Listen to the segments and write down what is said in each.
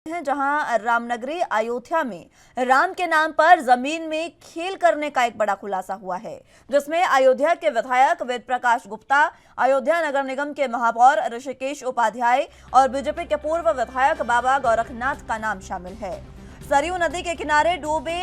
हैं जहां रामनगरी अयोध्या में राम के नाम पर जमीन में खेल करने का एक बड़ा खुलासा हुआ है, जिसमें अयोध्या के विधायक वेद प्रकाश गुप्ता, अयोध्या नगर निगम के महापौर ऋषिकेश उपाध्याय और बीजेपी के पूर्व विधायक बाबा गोरखनाथ का नाम शामिल है। सरयू नदी के किनारे डूबे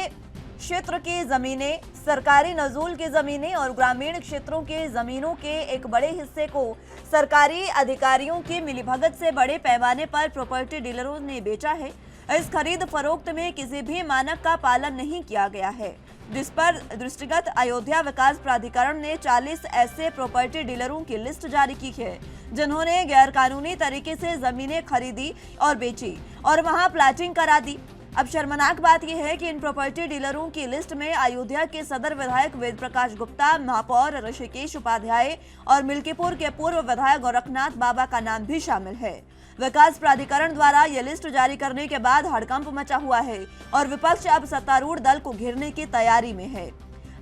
क्षेत्र की जमीनें, सरकारी नजूल की जमीनें और ग्रामीण क्षेत्रों के जमीनों के एक बड़े हिस्से को सरकारी अधिकारियों की मिलीभगत से बड़े पैमाने पर प्रॉपर्टी डीलरों ने बेचा है। इस खरीद फरोख्त में किसी भी मानक का पालन नहीं किया गया है, जिस पर दृष्टिगत अयोध्या विकास प्राधिकरण ने 40 ऐसे प्रॉपर्टी डीलरों की लिस्ट जारी की है, जिन्होंने गैरकानूनी तरीके से जमीनें खरीदी और बेची और वहां प्लाटिंग करा दी। अब शर्मनाक बात यह है कि इन प्रॉपर्टी डीलरों की लिस्ट में अयोध्या के सदर विधायक वेद प्रकाश गुप्ता, महापौर ऋषिकेश उपाध्याय और मिल्कीपुर के पूर्व विधायक गोरखनाथ बाबा का नाम भी शामिल है। विकास प्राधिकरण द्वारा यह लिस्ट जारी करने के बाद हड़कंप मचा हुआ है और विपक्ष अब सत्तारूढ़ दल को घेरने की तैयारी में है।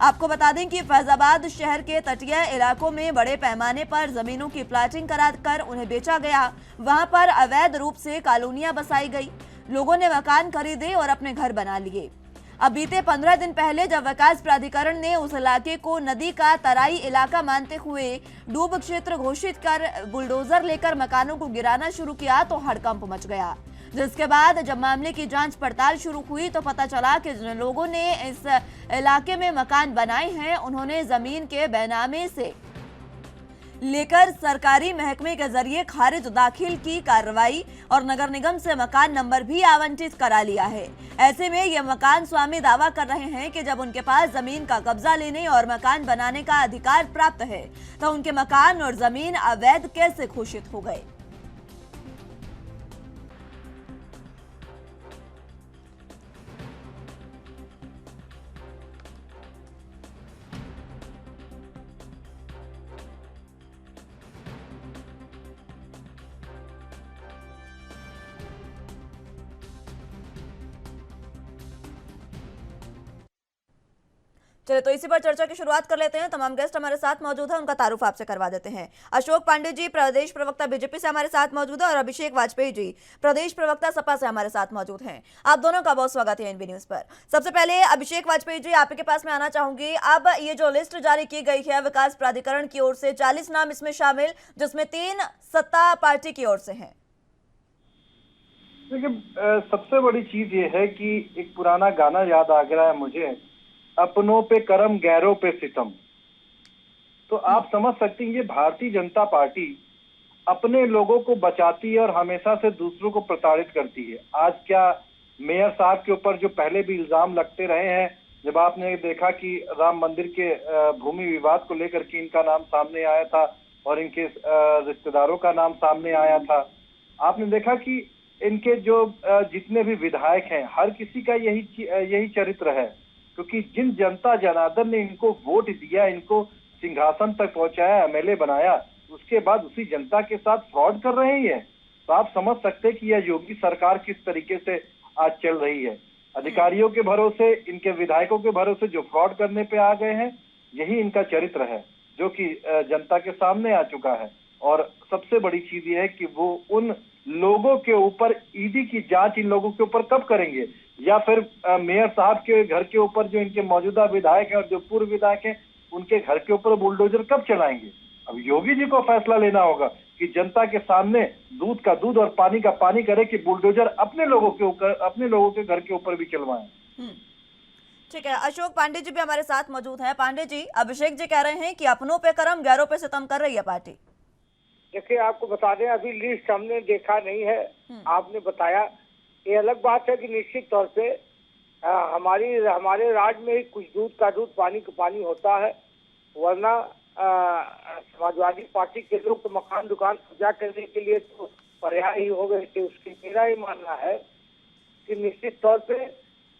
आपको बता दें कि फैजाबाद शहर के तटीय इलाकों में बड़े पैमाने पर जमीनों की प्लाटिंग कराकर उन्हें बेचा गया। वहां पर अवैध रूप से कॉलोनियां बसाई गई, लोगों ने मकान खरीदे और अपने घर बना लिए। अब बीते 15 दिन पहले जब विकास प्राधिकरण ने उस इलाके को नदी का तराई इलाका मानते हुए डूब क्षेत्र घोषित कर बुलडोजर लेकर मकानों को गिराना शुरू किया तो हड़कंप मच गया, जिसके बाद जब मामले की जांच पड़ताल शुरू हुई तो पता चला कि जिन लोगों ने इस इलाके में मकान बनाए हैं, उन्होंने जमीन के बेनामे से लेकर सरकारी महकमे के जरिए खारिज दाखिल की कार्रवाई और नगर निगम से मकान नंबर भी आवंटित करा लिया है। ऐसे में ये मकान स्वामी दावा कर रहे हैं कि जब उनके पास जमीन का कब्जा लेने और मकान बनाने का अधिकार प्राप्त है तो उनके मकान और जमीन अवैध कैसे घोषित हो गए। चलिए तो इसी पर चर्चा की शुरुआत कर लेते हैं। तमाम गेस्ट हमारे साथ मौजूद हैं, उनका तारुफ आपसे करवा देते हैं। अशोक पांडे जी प्रदेश प्रवक्ता बीजेपी से हमारे साथ मौजूद है और अभिषेक वाजपेयी जी प्रदेश प्रवक्ता सपा से हमारे साथ मौजूद हैं। आप दोनों का बहुत स्वागत है एनबी न्यूज पर। सबसे पहले अभिषेक वाजपेयी जी, आपके पास मैं आना चाहूंगी। अब ये जो लिस्ट जारी की गई है विकास प्राधिकरण की ओर से, 40 नाम इसमें शामिल, जिसमें 3 सत्ता पार्टी की ओर से है। देखिए, सबसे बड़ी चीज ये है कि एक पुराना गाना याद आ गया है मुझे, अपनों पे करम गैरों पे सितम। तो आप समझ सकती हैं ये भारतीय जनता पार्टी अपने लोगों को बचाती है और हमेशा से दूसरों को प्रताड़ित करती है। आज क्या मेयर साहब के ऊपर जो पहले भी इल्जाम लगते रहे हैं, जब आपने देखा कि राम मंदिर के भूमि विवाद को लेकर के इनका नाम सामने आया था और इनके रिश्तेदारों का नाम सामने आया था, आपने देखा कि इनके जो जितने भी विधायक हैं हर किसी का यही चरित्र है, क्योंकि जिन जनता जनार्दन ने इनको वोट दिया, इनको सिंहासन तक पहुंचाया, एमएलए बनाया, उसके बाद उसी जनता के साथ फ्रॉड कर रहे हैं। तो आप समझ सकते हैं कि यह योगी सरकार किस तरीके से आज चल रही है। अधिकारियों के भरोसे, इनके विधायकों के भरोसे जो फ्रॉड करने पे आ गए हैं, यही इनका चरित्र है जो कि जनता के सामने आ चुका है। और सबसे बड़ी चीज ये है कि वो उन लोगों के ऊपर ईडी की जांच इन लोगों के ऊपर कब करेंगे, या फिर मेयर साहब के घर के ऊपर जो इनके मौजूदा विधायक हैं और जो पूर्व विधायक हैं उनके घर के ऊपर बुलडोजर कब चलाएंगे। अब योगी जी को फैसला लेना होगा कि जनता के सामने दूध का दूध और पानी का पानी करे कि बुलडोजर अपने लोगों के घर के ऊपर भी चलवाएं। ठीक है, अशोक पांडे जी भी हमारे साथ मौजूद हैं। पांडे जी, अभिषेक जी कह रहे हैं कि अपनों पे करम गैरों पे सितम कर रही है पार्टी। देखिए, आपको बता दें, अभी लिस्ट हमने देखा नहीं है, आपने बताया। ये अलग बात है कि निश्चित तौर पे हमारे राज्य में कुछ दूध का दूध पानी का पानी होता है, वरना समाजवादी पार्टी के लोग तो मकान दुकान कब्जा करने के लिए तो पर्याय ही हो गए थे। उसके मेरा ही मानना है कि निश्चित तौर पे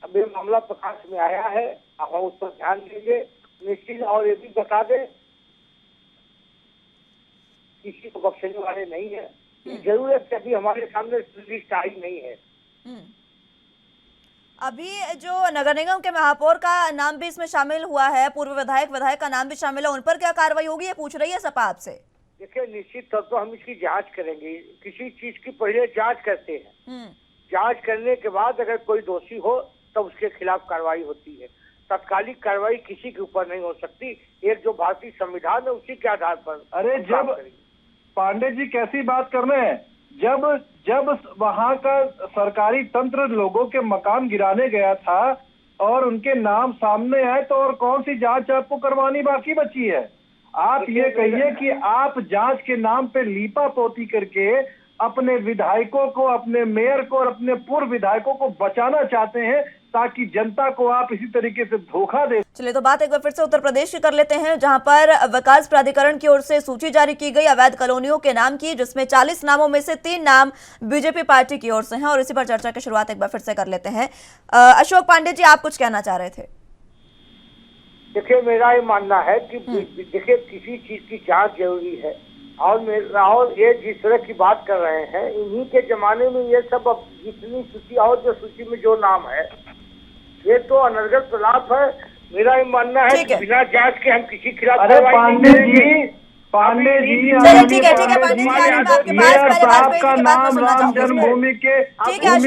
अभी मामला प्रकाश में आया है, हम उस पर ध्यान देंगे निश्चित। और ये भी बता दें, किसी को बख्शने वाले नहीं है। जरूरत है, अभी हमारे सामने लिस्ट आई नहीं है। अभी जो नगर निगम के महापौर का नाम भी इसमें शामिल हुआ है, पूर्व विधायक का नाम भी शामिल है, उन पर क्या कार्रवाई होगी, ये पूछ रही है सपा आपसे। देखिए, निश्चित तौर पर हम इसकी जांच करेंगे। किसी चीज की पहले जांच करते हैं, जांच करने के बाद अगर कोई दोषी हो तो उसके खिलाफ कार्रवाई होती है। तत्कालिक कार्रवाई किसी के ऊपर नहीं हो सकती। एक जो भारतीय संविधान है उसी के आधार पर। अरे जब पांडे जी कैसी बात कर रहे हैं, जब वहां का सरकारी तंत्र लोगों के मकान गिराने गया था और उनके नाम सामने आए, तो और कौन सी जांच आपको करवानी बाकी बची है? आप ये कहिए कि आप जांच के नाम पे लीपा पोती करके अपने विधायकों को, अपने मेयर को और अपने पूर्व विधायकों को बचाना चाहते हैं ताकि जनता को आप इसी तरीके से धोखा दे। चलिए तो बात एक बार फिर से उत्तर प्रदेश की कर लेते हैं, जहां पर विकास प्राधिकरण की ओर से सूची जारी की गई अवैध कॉलोनियों के नाम की, जिसमें 40 नामों में से 3 नाम बीजेपी पार्टी की ओर से हैं और इसी पर चर्चा की शुरुआत एक बार फिर से कर लेते हैं। अशोक पांडे जी, आप कुछ कहना चाह रहे थे। देखिए, मेरा ये मानना है कि देखिए किसी चीज की जांच जरूरी है और ये जिस तरह की बात कर रहे हैं, इन्हीं के जमाने में ये सब अब जितनी सूची और जो सूची में जो नाम है ये तो अनर्गल प्रलाप है। मेरा ये मानना है कि बिना जांच के हम किसी खिलाफ अरे पांडे जी ठीक है पांडे जी, मेयर साहब का नाम राम जन्मभूमि के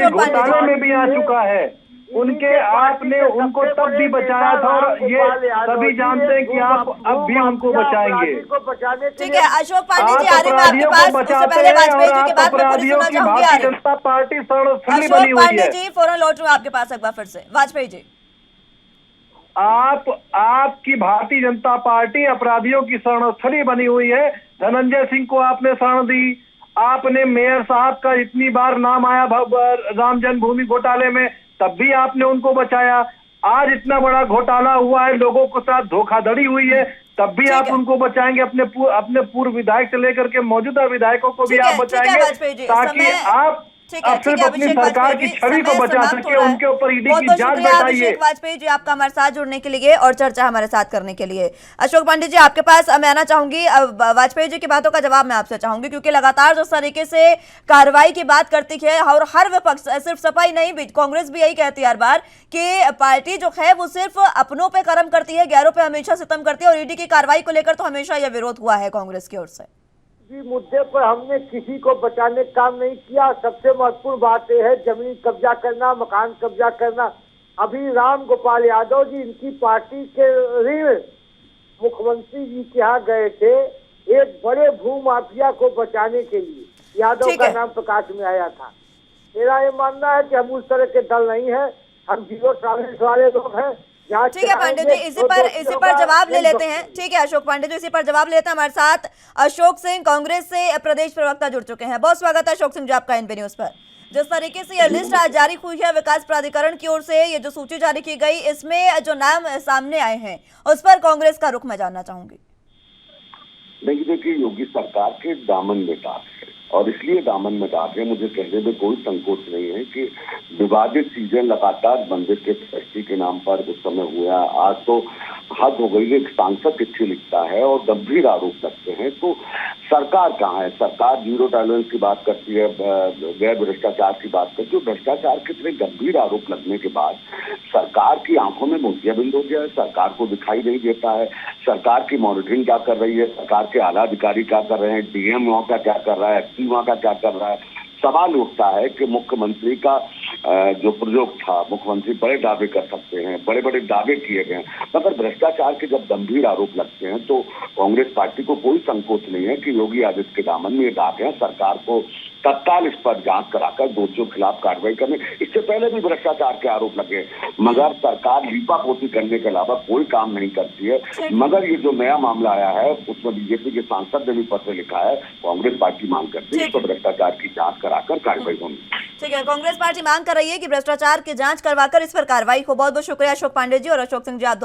घोटाले में भी आ चुका है। उनके आपने उनको तब भी बचाया था और ये सभी जानते हैं कि आप अब भी उनको बचाएंगे। ठीक है अशोक पांडे जी, आ रहे हैं आपके पास। उससे पहले वाजपेयी जी की बात मैं पूरी सुनना चाहूंगी। भारतीय जनता पार्टी शरणस्थली बनी अशोक हुई पांडे है। जी, फौरन लौट रहे हैं आपके पास एक बार फिर से। वाजपेयी जी, आपकी भारतीय जनता पार्टी अपराधियों की शरणस्थली बनी हुई है। धनंजय सिंह को आपने शरण दी, आपने मेयर साहब का इतनी बार नाम आया राम जन्मभूमि घोटाले में, तब भी आपने उनको बचाया। आज इतना बड़ा घोटाला हुआ है, लोगों के साथ धोखाधड़ी हुई है, तब भी आप उनको बचाएंगे। अपने पूर्व विधायक से लेकर के मौजूदा विधायकों को भी आप बचाएंगे ताकि आप सिर्फ अपनी सरकार की छवि को बचा सके। उनके ऊपर ईडी की जांच बैठाइए। वाजपेयी जी, आपका हमारे साथ जुड़ने के लिए और चर्चा हमारे साथ करने के लिए। अशोक पांडे जी, आपके पास मैं आना चाहूंगी। वाजपेयी जी की बातों का जवाब मैं आपसे चाहूंगी, क्योंकि लगातार जिस तरीके से कार्रवाई की बात करती है और हर विपक्ष, सिर्फ सपा ही नहीं, कांग्रेस भी यही कहती है हर बार कि पार्टी जो है वो सिर्फ अपनों पे कर्म करती है, गैरों पे हमेशा सितम करती है, और ईडी की कार्रवाई को लेकर तो हमेशा यह विरोध हुआ है कांग्रेस की ओर से। मुद्दे पर हमने किसी को बचाने का काम नहीं किया। सबसे महत्वपूर्ण बात यह है जमीन कब्जा करना, मकान कब्जा करना। अभी राम गोपाल यादव जी, इनकी पार्टी के ऋण मुख्यमंत्री जी के यहाँ गए थे एक बड़े भू माफिया को बचाने के लिए। यादव का नाम प्रकाश में आया था। मेरा ये मानना है कि हम उस तरह के दल नहीं है, हम जीरो टॉलरेंस वाले लोग हैं। ठीक है पांडे जी, इसी पर जवाब ले लेते हैं। ठीक है अशोक पांडे जी, इसी पर जवाब लेते हैं। हमारे साथ अशोक सिंह, कांग्रेस से प्रदेश प्रवक्ता, जुड़ चुके हैं। बहुत स्वागत है अशोक सिंह जी आपका एनपी न्यूज पर। जिस तरीके से यह लिस्ट आज जारी हुई है विकास प्राधिकरण की ओर से, ये जो सूची जारी की गई, इसमें जो नाम सामने आए हैं उस पर कांग्रेस का रुख मैं जानना चाहूंगी। नहीं, देखिए योगी सरकार के दामन में दाग है और इसलिए दामन में दाग है, मुझे कहने में कोई संकोच नहीं है कि विवादित चीजें लगातार बंदिश के ट्रस्टी के नाम पर उस समय हुआ। आज तो हद हो गई है, एक सांसद चिट्ठी लिखता है और गंभीर आरोप लगते हैं, तो सरकार कहाँ है? सरकार जीरो टॉलरेंस की बात करती है, गैर भ्रष्टाचार की बात करती है। भ्रष्टाचार के इतने गंभीर आरोप लगने के बाद सरकार की आंखों में मोतियाबिंद हो गया है, सरकार को दिखाई नहीं देता है। सरकार की मॉनिटरिंग क्या कर रही है, सरकार के आला अधिकारी क्या कर रहे हैं, डीएम वहां का क्या कर रहा है, एसपी वहां का क्या कर रहा है। सवाल उठता है कि मुख्यमंत्री का जो प्रयोग था, मुख्यमंत्री बड़े दावे कर सकते हैं, बड़े बड़े दावे किए गए हैं, मगर भ्रष्टाचार के जब गंभीर आरोप लगते हैं तो कांग्रेस पार्टी को कोई संकोच नहीं है कि योगी आदित्य के दामन में ये दाग है। सरकार को तत्काल इस पर जांच कराकर दोषियों के खिलाफ कार्रवाई करने। इससे पहले भी भ्रष्टाचार के आरोप लगे, मगर सरकार लीपापोती करने के अलावा कोई काम नहीं करती है। मगर ये जो नया मामला आया है उसमें बीजेपी के सांसद ने भी पत्र लिखा है, कांग्रेस पार्टी मांग करती है इस पर भ्रष्टाचार की जांच कराकर कार्रवाई होनी। ठीक है, कांग्रेस पार्टी मांग कर रही है कि भ्रष्टाचार की जांच करवाकर इस पर कार्रवाई हो। बहुत बहुत शुक्रिया अशोक पांडे जी और अशोक सिंह जी, आप